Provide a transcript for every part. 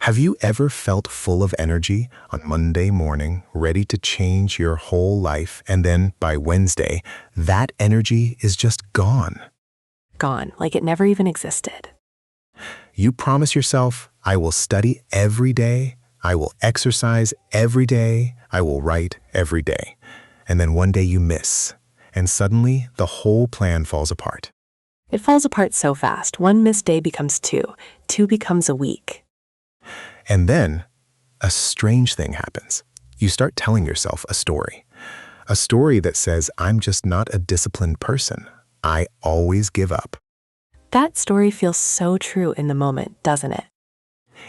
Have you ever felt full of energy on Monday morning, ready to change your whole life, and then by Wednesday, that energy is just gone? Gone, like it never even existed. You promise yourself, I will study every day, I will exercise every day, I will write every day. And then one day you miss, and suddenly the whole plan falls apart. It falls apart so fast. One missed day becomes two. Two becomes a week. And then a strange thing happens. You start telling yourself a story. A story that says, I'm just not a disciplined person. I always give up. That story feels so true in the moment, doesn't it?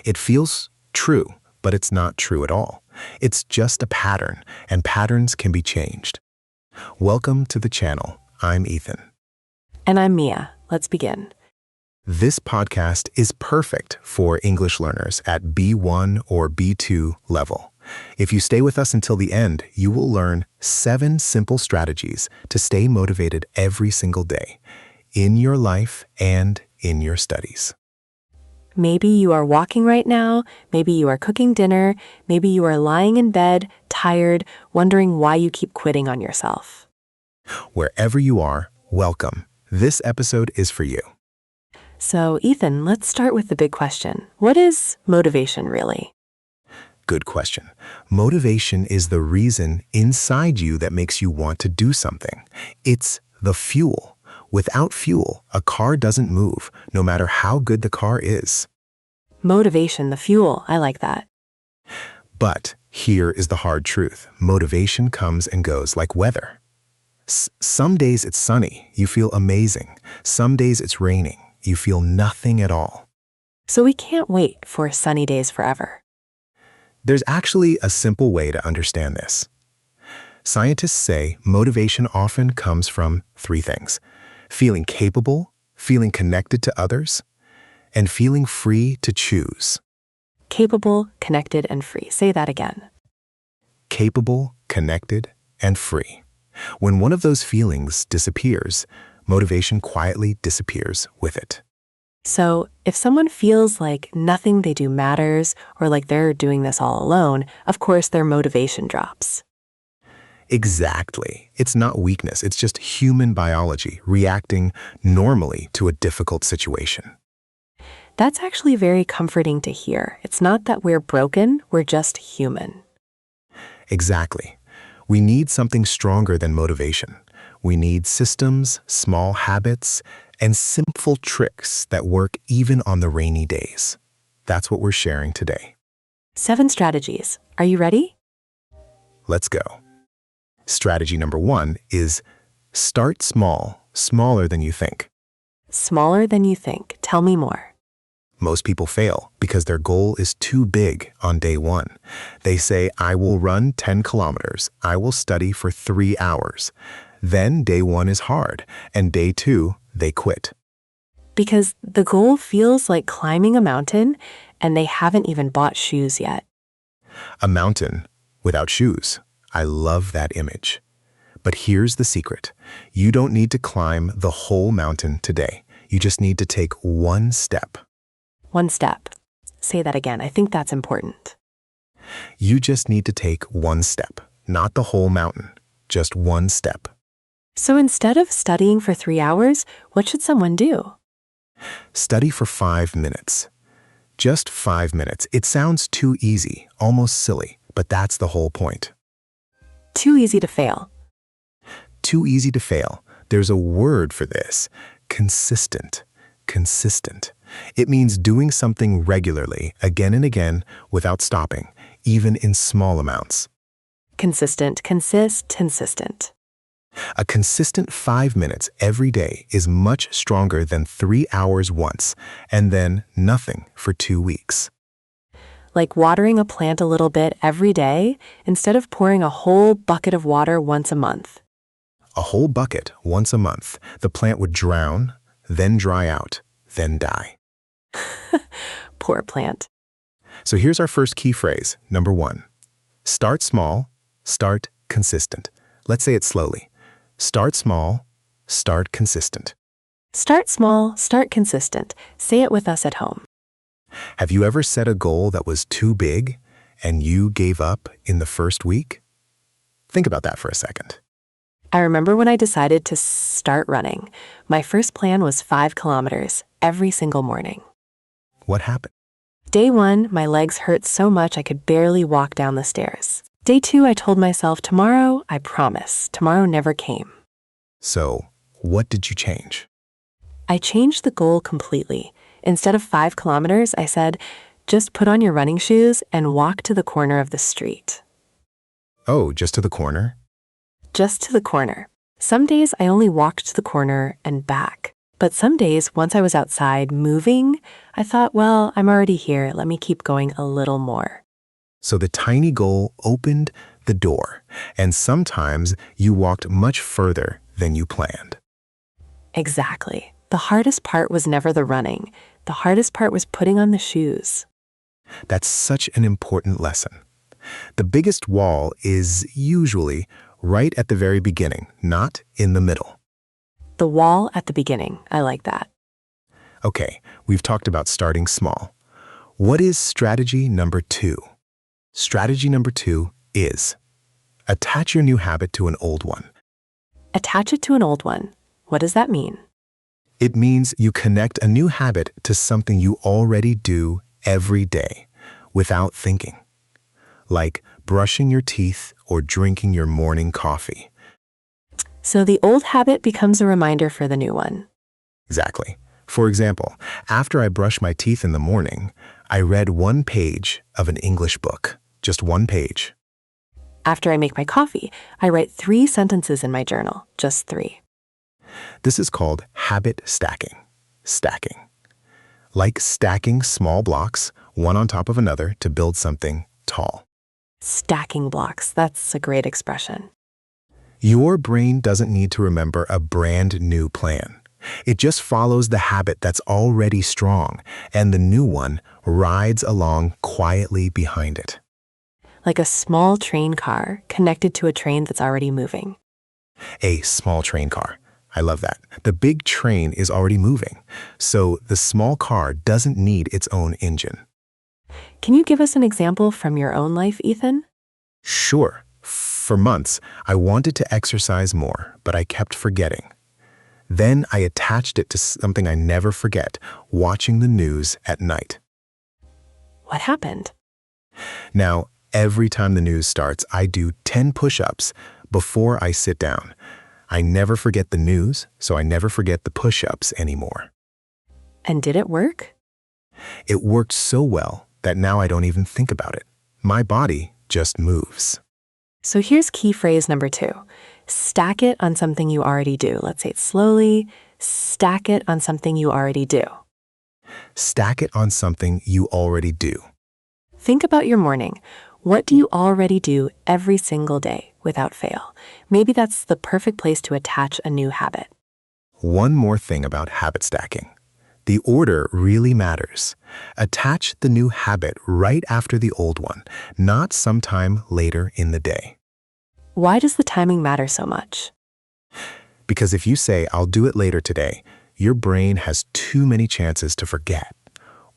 It feels true, but it's not true at all. It's just a pattern, and patterns can be changed. Welcome to the channel. I'm Ethan. And I'm Mia. Let's begin. This podcast is perfect for English learners at B1 or B2 level. If you stay with us until the end, you will learn 7 simple strategies to stay motivated every single day, in your life and in your studies. Maybe you are walking right now, maybe you are cooking dinner, maybe you are lying in bed, tired, wondering why you keep quitting on yourself. Wherever you are, welcome. This episode is for you. So, Ethan, let's start with the big question. What is motivation really? Good question. Motivation is the reason inside you that makes you want to do something. It's the fuel. Without fuel, a car doesn't move, no matter how good the car is. Motivation, the fuel. I like that. But here is the hard truth. Motivation comes and goes like weather. Some days it's sunny, you feel amazing. Some days it's raining, you feel nothing at all. So we can't wait for sunny days forever. There's actually a simple way to understand this. Scientists say motivation often comes from 3 things: feeling capable, feeling connected to others, and feeling free to choose. Capable, connected, and free. Say that again. Capable, connected, and free. When one of those feelings disappears, motivation quietly disappears with it. So if someone feels like nothing they do matters or like they're doing this all alone, of course their motivation drops. Exactly. It's not weakness, it's just human biology reacting normally to a difficult situation. That's actually very comforting to hear. It's not that we're broken, we're just human. Exactly. We need something stronger than motivation. We need systems, small habits, and simple tricks that work even on the rainy days. That's what we're sharing today. 7 strategies. Are you ready? Let's go. Strategy number 1 is start small, smaller than you think. Smaller than you think. Tell me more. Most people fail because their goal is too big on day 1. They say, I will run 10 kilometers. I will study for 3 hours. Then day 1 is hard, and day 2, they quit. Because the goal feels like climbing a mountain and they haven't even bought shoes yet. A mountain without shoes. I love that image. But here's the secret. You don't need to climb the whole mountain today. You just need to take 1 step. 1 step. Say that again. I think that's important. You just need to take 1 step, not the whole mountain, just 1 step. So instead of studying for 3 hours, what should someone do? Study for 5 minutes. Just 5 minutes. It sounds too easy, almost silly, but that's the whole point. Too easy to fail. Too easy to fail. There's a word for this. Consistent. Consistent. It means doing something regularly, again and again, without stopping, even in small amounts. Consistent, consistent. A consistent 5 minutes every day is much stronger than 3 hours once, and then nothing for 2 weeks. Like watering a plant a little bit every day instead of pouring a whole bucket of water once a month. A whole bucket once a month, the plant would drown, then dry out, then die. Poor plant. So here's our first key phrase, number 1. Start small, start consistent. Let's say it slowly. Start small, start consistent. Start small, start consistent. Say it with us at home. Have you ever set a goal that was too big and you gave up in the first week? Think about that for a second. I remember when I decided to start running. My first plan was 5 kilometers every single morning. What happened? Day 1, my legs hurt so much I could barely walk down the stairs. Day 2, I told myself, tomorrow, I promise. Tomorrow never came. So, what did you change? I changed the goal completely. Instead of 5 kilometers, I said, just put on your running shoes and walk to the corner of the street. Oh, just to the corner? Just to the corner. Some days I only walked to the corner and back. But some days, once I was outside moving, I thought, well, I'm already here. Let me keep going a little more. So the tiny goal opened the door, and sometimes you walked much further than you planned. Exactly. The hardest part was never the running. The hardest part was putting on the shoes. That's such an important lesson. The biggest wall is usually right at the very beginning, not in the middle. The wall at the beginning. I like that. Okay, we've talked about starting small. What is strategy number 2? Strategy number 2 is attach your new habit to an old one. Attach it to an old one. What does that mean? It means you connect a new habit to something you already do every day without thinking, like brushing your teeth or drinking your morning coffee. So the old habit becomes a reminder for the new one. Exactly. For example, after I brush my teeth in the morning, I read 1 page of an English book, just 1 page. After I make my coffee, I write 3 sentences in my journal, just 3. This is called habit stacking. Stacking. Like stacking small blocks, one on top of another to build something tall. Stacking blocks. That's a great expression. Your brain doesn't need to remember a brand new plan. It just follows the habit that's already strong, and the new one rides along quietly behind it. Like a small train car connected to a train that's already moving. A small train car. I love that. The big train is already moving, so the small car doesn't need its own engine. Can you give us an example from your own life, Ethan? Sure. For months, I wanted to exercise more, but I kept forgetting. Then I attached it to something I never forget, watching the news at night. What happened? Now, every time the news starts, I do 10 push-ups before I sit down. I never forget the news, so I never forget the push-ups anymore. And did it work? It worked so well that now I don't even think about it. My body just moves. So here's key phrase number 2. Stack it on something you already do. Let's say it slowly. Stack it on something you already do. Stack it on something you already do. Think about your morning. What do you already do every single day without fail? Maybe that's the perfect place to attach a new habit. One more thing about habit stacking. The order really matters. Attach the new habit right after the old one, not sometime later in the day. Why does the timing matter so much? Because if you say, I'll do it later today, your brain has too many chances to forget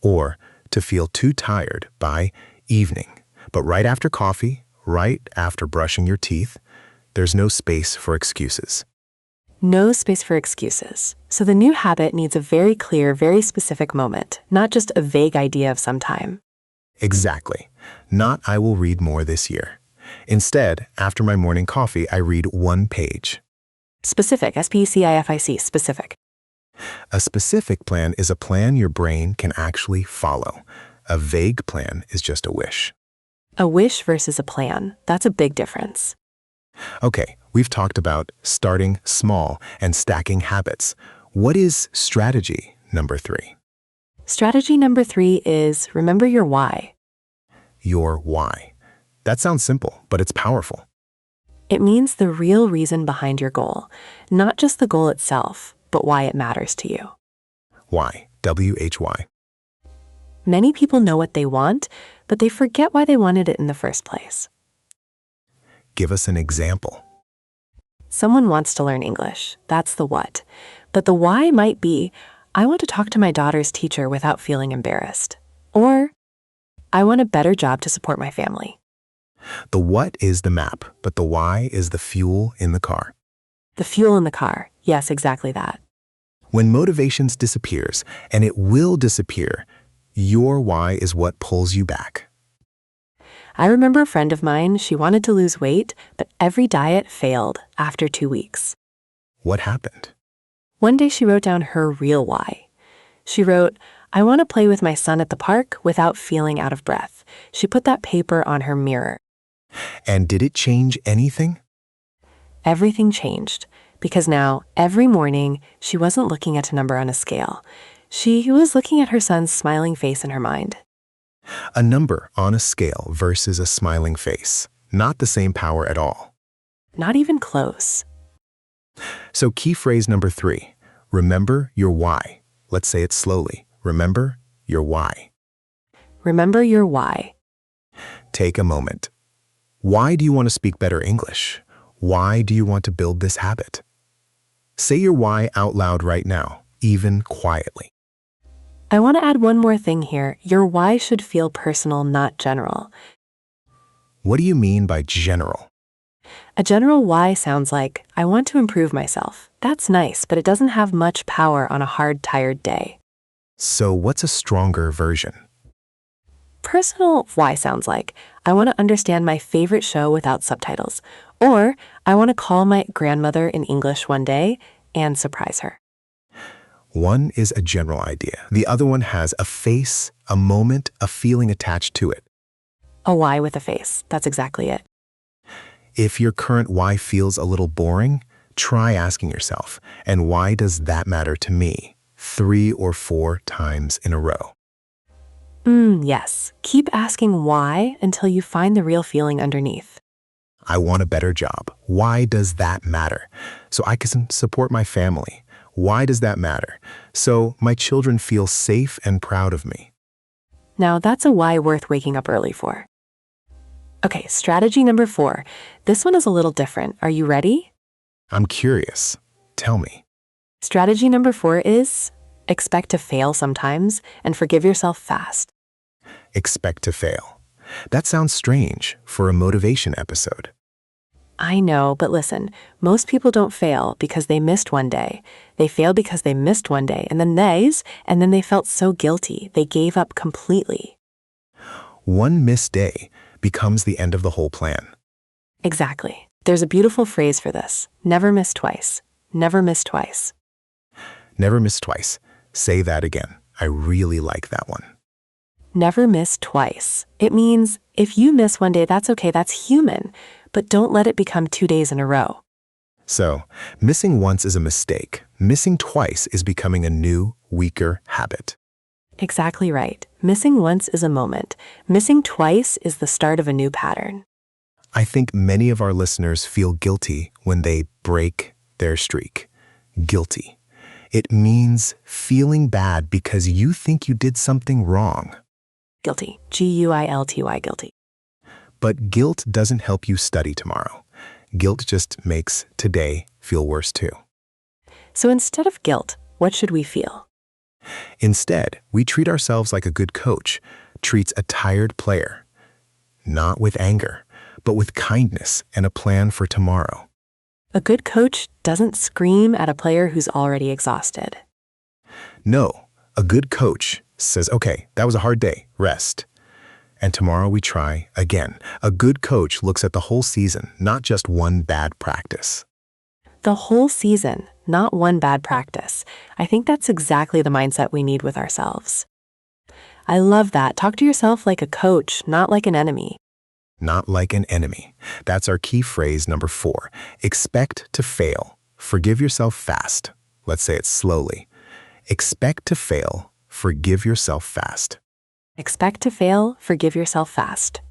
or to feel too tired by evening. But right after coffee, right after brushing your teeth, there's no space for excuses. No space for excuses. So the new habit needs a very clear, very specific moment, not just a vague idea of some time. Exactly. Not I will read more this year. Instead, after my morning coffee, I read 1 page. Specific, S-P-E-C-I-F-I-C, specific. A specific plan is a plan your brain can actually follow. A vague plan is just a wish. A wish versus a plan. That's a big difference. Okay, we've talked about starting small and stacking habits. What is strategy number 3? Strategy number 3 is remember your why. Your why. That sounds simple, but it's powerful. It means the real reason behind your goal, not just the goal itself, but why it matters to you. Why? W-H-Y. Many people know what they want, but they forget why they wanted it in the first place. Give us an example. Someone wants to learn English. That's the what. But the why might be, I want to talk to my daughter's teacher without feeling embarrassed. Or, I want a better job to support my family. The what is the map, but the why is the fuel in the car. The fuel in the car. Yes, exactly that. When motivations disappears, and it will disappear, your why is what pulls you back. I remember a friend of mine, she wanted to lose weight, but every diet failed after 2 weeks. What happened? One day she wrote down her real why. She wrote, I want to play with my son at the park without feeling out of breath. She put that paper on her mirror. And did it change anything? Everything changed, because now, every morning, she wasn't looking at a number on a scale. She was looking at her son's smiling face in her mind. A number on a scale versus a smiling face. Not the same power at all. Not even close. So key phrase number 3, remember your why. Let's say it slowly. Remember your why. Remember your why. Take a moment. Why do you want to speak better English? Why do you want to build this habit? Say your why out loud right now, even quietly. I want to add one more thing here. Your why should feel personal, not general. What do you mean by general? A general why sounds like, I want to improve myself. That's nice, but it doesn't have much power on a hard, tired day. So what's a stronger version? Personal why sounds like, I want to understand my favorite show without subtitles. Or, I want to call my grandmother in English one day and surprise her. One is a general idea. The other one has a face, a moment, a feeling attached to it. A why with a face. That's exactly it. If your current why feels a little boring, try asking yourself, and why does that matter to me? 3 or 4 times in a row. Yes. Keep asking why until you find the real feeling underneath. I want a better job. Why does that matter? So I can support my family. Why does that matter? So my children feel safe and proud of me. Now that's a why worth waking up early for. Okay, strategy number 4. This one is a little different. Are you ready? I'm curious. Tell me. Strategy number 4 is expect to fail sometimes and forgive yourself fast. Expect to fail. That sounds strange for a motivation episode. I know, but listen, most people don't fail because they missed one day. They fail because they missed one day, and then they felt so guilty, they gave up completely. One missed day becomes the end of the whole plan. Exactly. There's a beautiful phrase for this. Never miss twice. Never miss twice. Never miss twice. Say that again. I really like that one. Never miss twice. It means if you miss one day, that's okay, that's human, but don't let it become 2 days in a row. So, missing once is a mistake. Missing twice is becoming a new, weaker habit. Exactly right. Missing once is a moment. Missing twice is the start of a new pattern. I think many of our listeners feel guilty when they break their streak. Guilty. It means feeling bad because you think you did something wrong. Guilty. Guilty, guilty. But guilt doesn't help you study tomorrow. Guilt just makes today feel worse too. So instead of guilt, what should we feel? Instead, we treat ourselves like a good coach treats a tired player. Not with anger, but with kindness and a plan for tomorrow. A good coach doesn't scream at a player who's already exhausted. No, a good coach says, okay, that was a hard day, rest. And tomorrow we try again. A good coach looks at the whole season, not just one bad practice. The whole season, not one bad practice. I think that's exactly the mindset we need with ourselves. I love that. Talk to yourself like a coach, not like an enemy. Not like an enemy. That's our key phrase number 4. Expect to fail. Forgive yourself fast. Let's say it slowly. Expect to fail. Forgive yourself fast. Expect to fail, forgive yourself fast.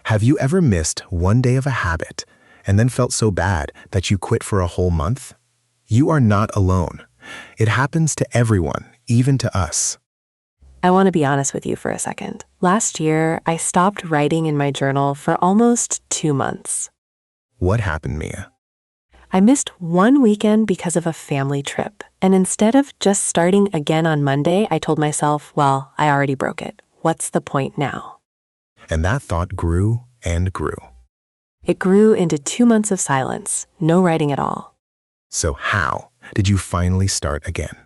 Have you ever missed one day of a habit and then felt so bad that you quit for a whole month? You are not alone. It happens to everyone, even to us. I want to be honest with you for a second. Last year, I stopped writing in my journal for almost 2 months. What happened, Mia? I missed one weekend because of a family trip, and instead of just starting again on Monday, I told myself, well, I already broke it. What's the point now? And that thought grew and grew. It grew into 2 months of silence, no writing at all. So how did you finally start again?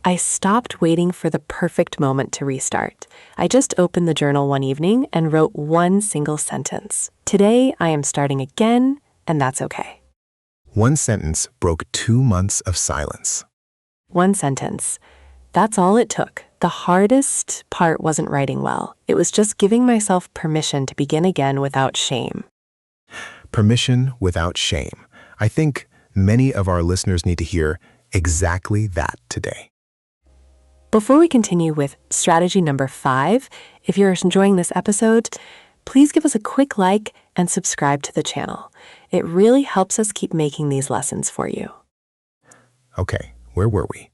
I stopped waiting for the perfect moment to restart. I just opened the journal one evening and wrote one single sentence. Today, I am starting again, and that's okay. One sentence broke 2 months of silence. One sentence. That's all it took. The hardest part wasn't writing well. It was just giving myself permission to begin again without shame. Permission without shame. I think many of our listeners need to hear exactly that today. Before we continue with strategy number 5, if you're enjoying this episode, please give us a quick like and subscribe to the channel. It really helps us keep making these lessons for you. Okay, where were we?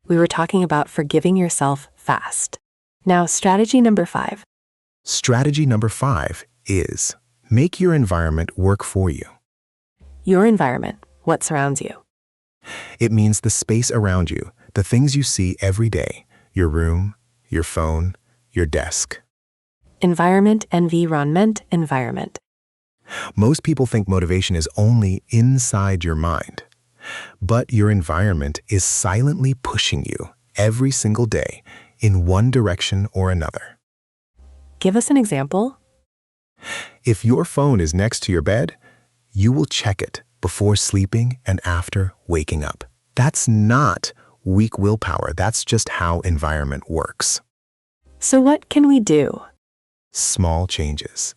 We were talking about forgiving yourself fast. Now, strategy number 5. Strategy number 5 is make your environment work for you. Your environment, what surrounds you. It means the space around you, the things you see every day, your room, your phone, your desk. Environment, environment, environment. Most people think motivation is only inside your mind. But your environment is silently pushing you every single day in one direction or another. Give us an example. If your phone is next to your bed, you will check it before sleeping and after waking up. That's not weak willpower. That's just how environment works. So what can we do? Small changes.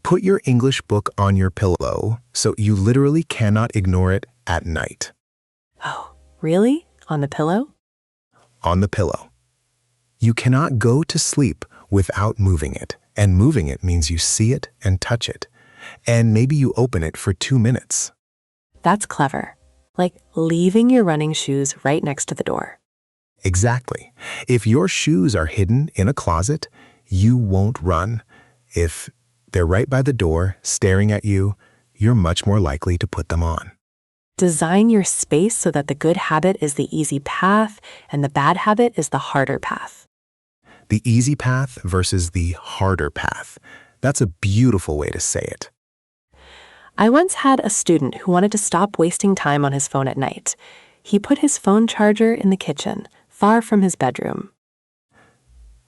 Put your English book on your pillow so you literally cannot ignore it at night. Oh, really? On the pillow? On the pillow. You cannot go to sleep without moving it, and moving it means you see it and touch it, and maybe you open it for 2 minutes. That's clever. Like leaving your running shoes right next to the door. Exactly. If your shoes are hidden in a closet, you won't run. If they're right by the door, staring at you, you're much more likely to put them on. Design your space so that the good habit is the easy path and the bad habit is the harder path. The easy path versus the harder path. That's a beautiful way to say it. I once had a student who wanted to stop wasting time on his phone at night. He put his phone charger in the kitchen, far from his bedroom.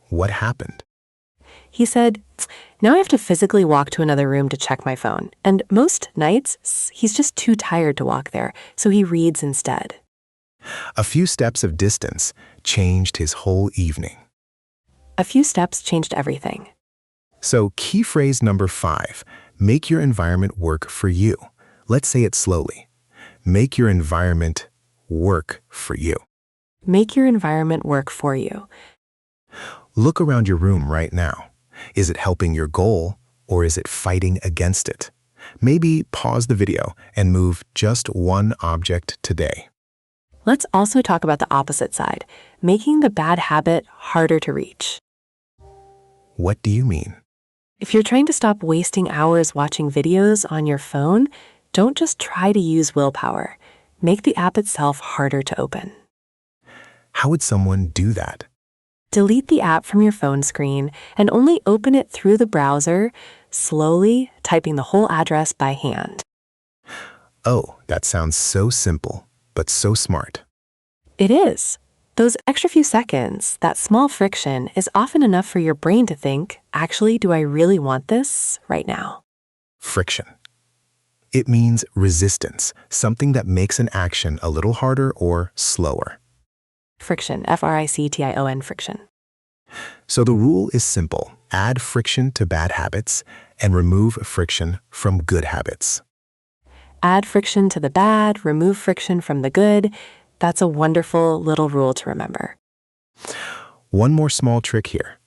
What happened? He said, now I have to physically walk to another room to check my phone. And most nights, he's just too tired to walk there, so he reads instead. A few steps of distance changed his whole evening. A few steps changed everything. So key phrase number 5, make your environment work for you. Let's say it slowly. Make your environment work for you. Make your environment work for you. Look around your room right now. Is it helping your goal or is it fighting against it? Maybe pause the video and move just one object today. Let's also talk about the opposite side, making the bad habit harder to reach. What do you mean? If you're trying to stop wasting hours watching videos on your phone, don't just try to use willpower. Make the app itself harder to open. How would someone do that? Delete the app from your phone screen and only open it through the browser, slowly typing the whole address by hand. Oh, that sounds so simple, but so smart. It is. Those extra few seconds, that small friction, is often enough for your brain to think, actually, do I really want this right now? Friction. It means resistance, something that makes an action a little harder or slower. Friction, F-R-I-C-T-I-O-N, friction. So the rule is simple. Add friction to bad habits and remove friction from good habits. Add friction to the bad, remove friction from the good. That's a wonderful little rule to remember. One more small trick here.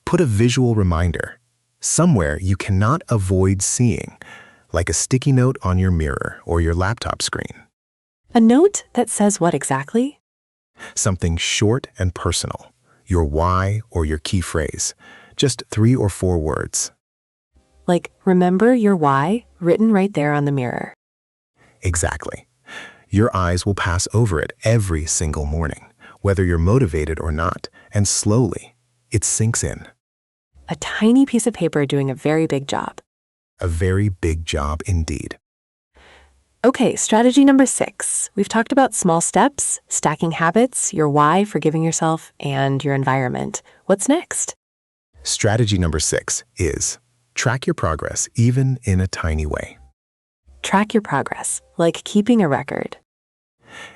Put a visual reminder, somewhere you cannot avoid seeing, like a sticky note on your mirror or your laptop screen. A note that says what exactly? Something short and personal, your why or your key phrase, just 3 or 4 words. Like, remember your why, written right there on the mirror. Exactly. Your eyes will pass over it every single morning, whether you're motivated or not, and slowly, it sinks in. A tiny piece of paper doing a very big job. A very big job indeed. Okay, strategy number 6. We've talked about small steps, stacking habits, your why, forgiving yourself, and your environment. What's next? Strategy number 6 is track your progress even in a tiny way. Track your progress, like keeping a record.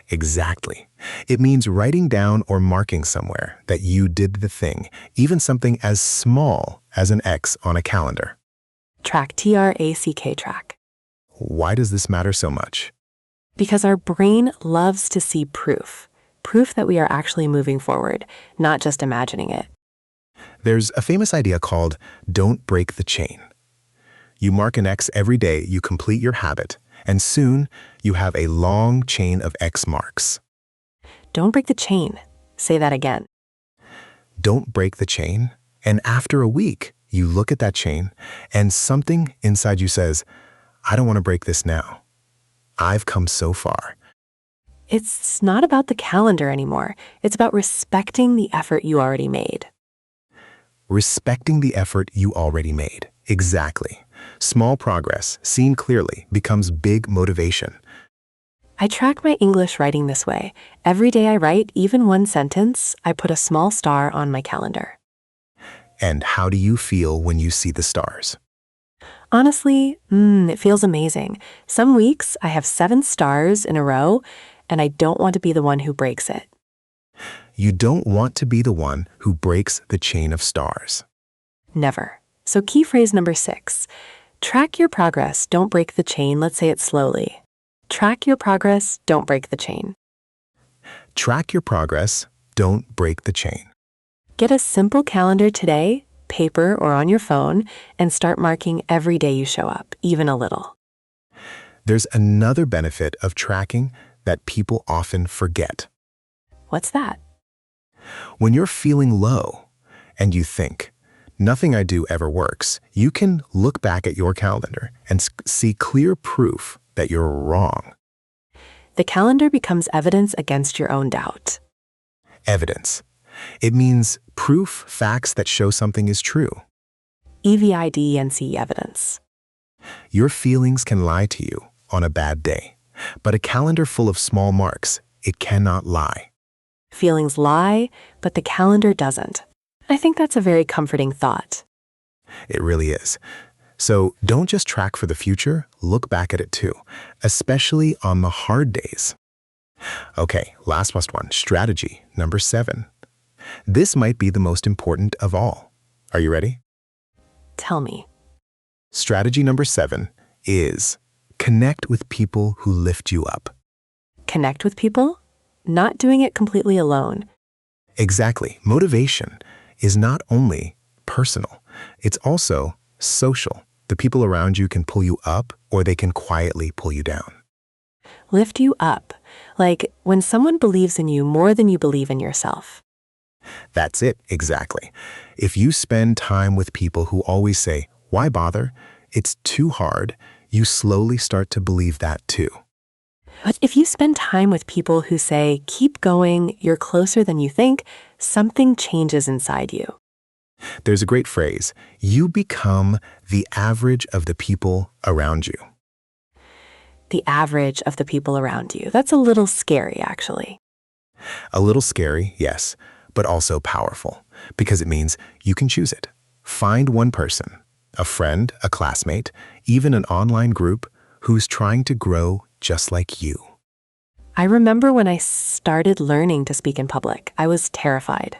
Exactly. It means writing down or marking somewhere that you did the thing, even something as small as an X on a calendar. Track, T-R-A-C-K, track. Why does this matter so much? Because our brain loves to see proof. Proof that we are actually moving forward, not just imagining it. There's a famous idea called don't break the chain. You mark an X every day you complete your habit, and soon you have a long chain of X marks. Don't break the chain. Say that again. Don't break the chain, and after a week, you look at that chain, and something inside you says, I don't want to break this now. I've come so far. It's not about the calendar anymore. It's about respecting the effort you already made. Respecting the effort you already made. Exactly. Small progress, seen clearly, becomes big motivation. I track my English writing this way. Every day I write, even one sentence, I put a small star on my calendar. And how do you feel when you see the stars? Honestly, it feels amazing. Some weeks I have 7 stars in a row, and I don't want to be the one who breaks it. You don't want to be the one who breaks the chain of stars. Never. So key phrase number 6. Track your progress, don't break the chain. Let's say it slowly. Track your progress, don't break the chain. Track your progress, don't break the chain. Get a simple calendar today, paper or on your phone, and start marking every day you show up, even a little. There's another benefit of tracking that people often forget. What's that? When you're feeling low and you think, nothing I do ever works, you can look back at your calendar and see clear proof that you're wrong. The calendar becomes evidence against your own doubt. Evidence. It means proof, facts that show something is true. EVIDENCE, evidence. Your feelings can lie to you on a bad day, but a calendar full of small marks, it cannot lie. Feelings lie, but the calendar doesn't. I think that's a very comforting thought. It really is. So don't just track for the future, look back at it too, especially on the hard days. Okay, last one, strategy number 7. This might be the most important of all. Are you ready? Tell me. Strategy number 7 is connect with people who lift you up. Connect with people? Not doing it completely alone. Exactly. Motivation is not only personal, it's also social. The people around you can pull you up or they can quietly pull you down. Lift you up. Like when someone believes in you more than you believe in yourself. That's it, exactly. If you spend time with people who always say, why bother? It's too hard, you slowly start to believe that too. But if you spend time with people who say, keep going, you're closer than you think, something changes inside you. There's a great phrase, you become the average of the people around you. The average of the people around you. That's a little scary, actually. A little scary, yes, but also powerful, because it means you can choose it. Find one person, a friend, a classmate, even an online group who's trying to grow just like you. I remember when I started learning to speak in public, I was terrified.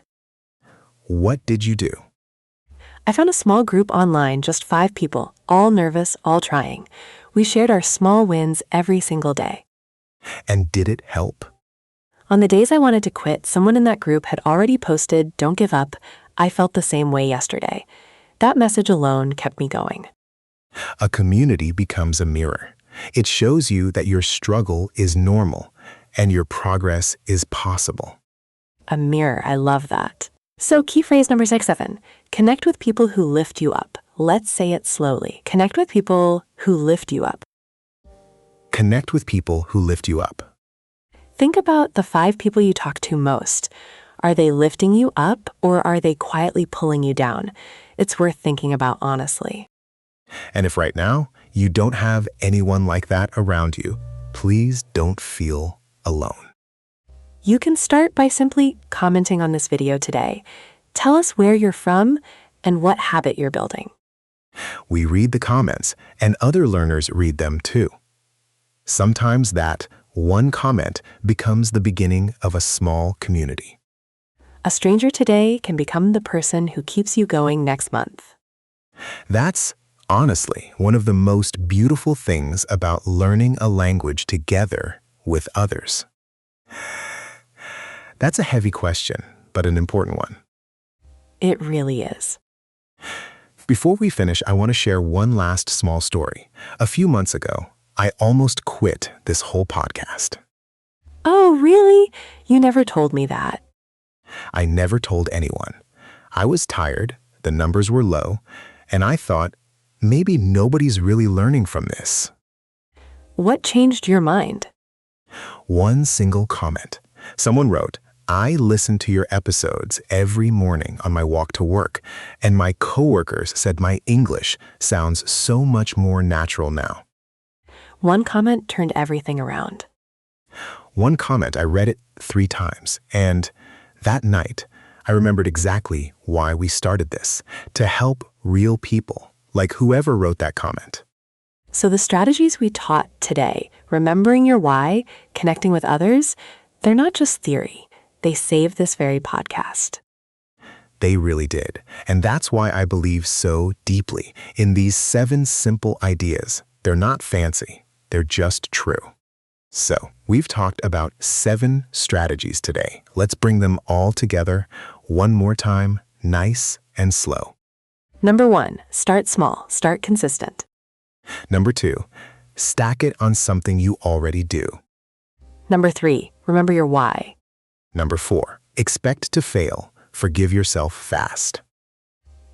What did you do? I found a small group online, just 5 people, all nervous, all trying. We shared our small wins every single day. And did it help? On the days I wanted to quit, someone in that group had already posted, "Don't give up. I felt the same way yesterday." That message alone kept me going. A community becomes a mirror. It shows you that your struggle is normal and your progress is possible. A mirror, I love that. So key phrase number 7, connect with people who lift you up. Let's say it slowly. Connect with people who lift you up. Connect with people who lift you up. Think about the 5 people you talk to most. Are they lifting you up or are they quietly pulling you down? It's worth thinking about honestly. And if right now you don't have anyone like that around you, please don't feel alone. You can start by simply commenting on this video today. Tell us where you're from and what habit you're building. We read the comments, and other learners read them too. Sometimes that one comment becomes the beginning of a small community. A stranger today can become the person who keeps you going next month. That's honestly one of the most beautiful things about learning a language together with others. That's a heavy question, but an important one. It really is. Before we finish, I want to share one last small story. A few months ago, I almost quit this whole podcast. Oh, really? You never told me that. I never told anyone. I was tired, the numbers were low, and I thought, maybe nobody's really learning from this. What changed your mind? One single comment. Someone wrote, I listen to your episodes every morning on my walk to work, and my coworkers said my English sounds so much more natural now. One comment turned everything around. One comment, I read it 3 times, and that night, I remembered exactly why we started this, to help real people, like whoever wrote that comment. So the strategies we taught today, remembering your why, connecting with others, they're not just theory. They saved this very podcast. They really did. And that's why I believe so deeply in these 7 simple ideas. They're not fancy. They're just true. So, we've talked about 7 strategies today. Let's bring them all together one more time, nice and slow. Number 1, start small, start consistent. Number 2, stack it on something you already do. Number 3, remember your why. Number 4, expect to fail. Forgive yourself fast.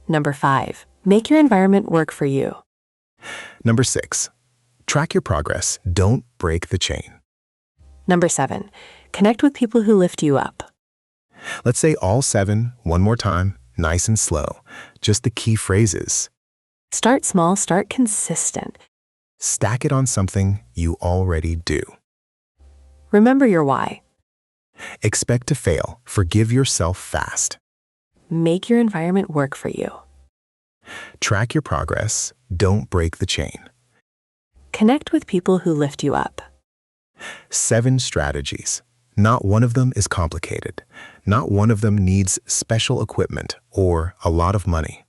Number 5, make your environment work for you. Number 6, track your progress. Don't break the chain. Number 7, connect with people who lift you up. Let's say all 7 one more time, nice and slow. Just the key phrases. Start small, start consistent. Stack it on something you already do. Remember your why. Expect to fail. Forgive yourself fast. Make your environment work for you. Track your progress. Don't break the chain. Connect with people who lift you up. 7 strategies. Not one of them is complicated. Not one of them needs special equipment or a lot of money.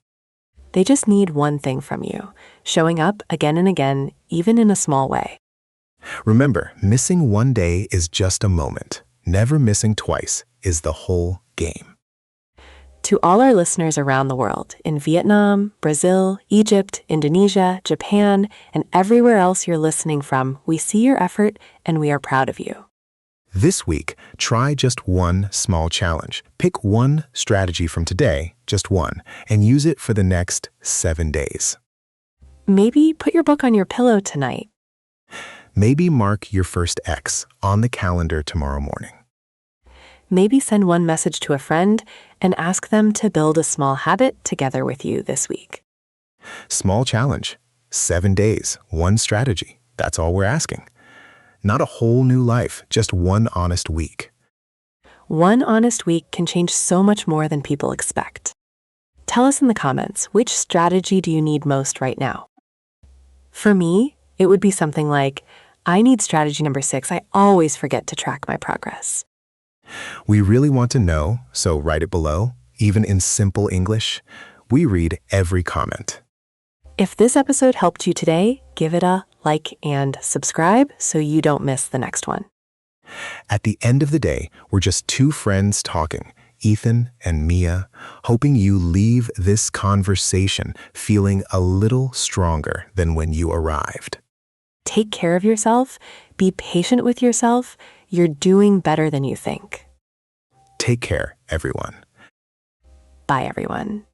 They just need one thing from you, showing up again and again, even in a small way. Remember, missing one day is just a moment. Never missing twice is the whole game. To all our listeners around the world, in Vietnam, Brazil, Egypt, Indonesia, Japan, and everywhere else you're listening from, we see your effort and we are proud of you. This week, try just one small challenge. Pick one strategy from today, just one, and use it for the next 7 days. Maybe put your book on your pillow tonight. Maybe mark your first X on the calendar tomorrow morning. Maybe send one message to a friend and ask them to build a small habit together with you this week. Small challenge, 7 days, one strategy. That's all we're asking. Not a whole new life, just one honest week. One honest week can change so much more than people expect. Tell us in the comments, which strategy do you need most right now? For me, it would be something like, I need strategy number 6. I always forget to track my progress. We really want to know, so write it below, even in simple English. We read every comment. If this episode helped you today, give it a like and subscribe so you don't miss the next one. At the end of the day, we're just 2 friends talking, Ethan and Mia, hoping you leave this conversation feeling a little stronger than when you arrived. Take care of yourself. Be patient with yourself. You're doing better than you think. Take care, everyone. Bye, everyone.